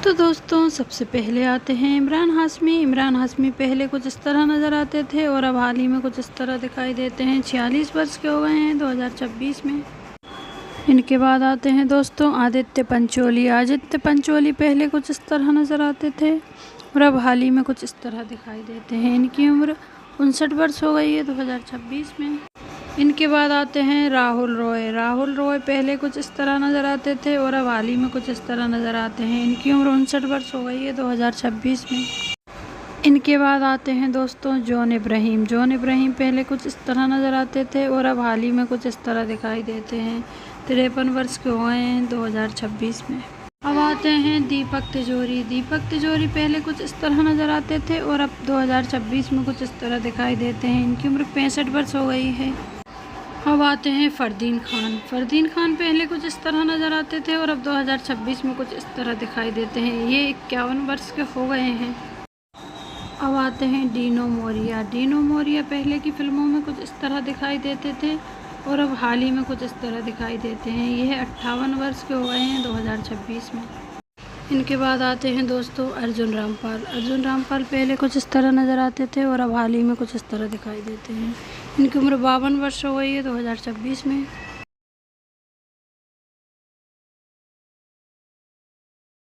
तो दोस्तों सबसे पहले आते हैं इमरान हाशमी। इमरान हाशमी पहले कुछ इस तरह नज़र आते थे और अब हाल ही में कुछ इस तरह दिखाई देते हैं। 46 वर्ष के हो गए हैं 2026 में। इनके बाद आते हैं दोस्तों आदित्य पंचोली। आदित्य पंचोली पहले कुछ इस तरह नज़र आते थे और अब हाल ही में कुछ इस तरह दिखाई देते हैं। इनकी उम्र 59 वर्ष हो गई है 2026 में। इनके बाद आते हैं राहुल रॉय। राहुल रॉय पहले कुछ इस तरह नज़र आते थे और अब हाल ही में कुछ इस तरह नज़र आते हैं। इनकी उम्र 59 वर्ष हो गई है 2026 में। इनके बाद आते हैं दोस्तों जॉन इब्राहिम। जॉन इब्राहिम पहले कुछ इस तरह नज़र आते थे और अब हाल ही में कुछ इस तरह दिखाई देते हैं। 53 वर्ष के हो गए हैं 2026 में। अब आते हैं दीपक तिजोरी। दीपक तिजोरी पहले कुछ इस तरह नज़र आते थे और अब 2026 में कुछ इस तरह दिखाई देते हैं। इनकी उम्र 65 वर्ष हो गई है। अब आते हैं फरदीन खान। फरदीन खान पहले कुछ इस तरह नज़र आते थे और अब 2026 में कुछ इस तरह दिखाई देते हैं। ये 51 वर्ष के हो गए हैं। अब आते हैं डीनो मोरिया। डीनो मोरिया पहले की फिल्मों में कुछ इस तरह दिखाई देते थे और अब हाल ही में कुछ इस तरह दिखाई देते हैं। यह 58 वर्ष के हो गए हैं 2026 में। इनके बाद आते हैं दोस्तों अर्जुन रामपाल। अर्जुन रामपाल पहले कुछ इस तरह नज़र आते थे और अब हाल ही में कुछ इस तरह दिखाई देते हैं। इनकी उम्र 52 वर्ष हो गई है 2026 में।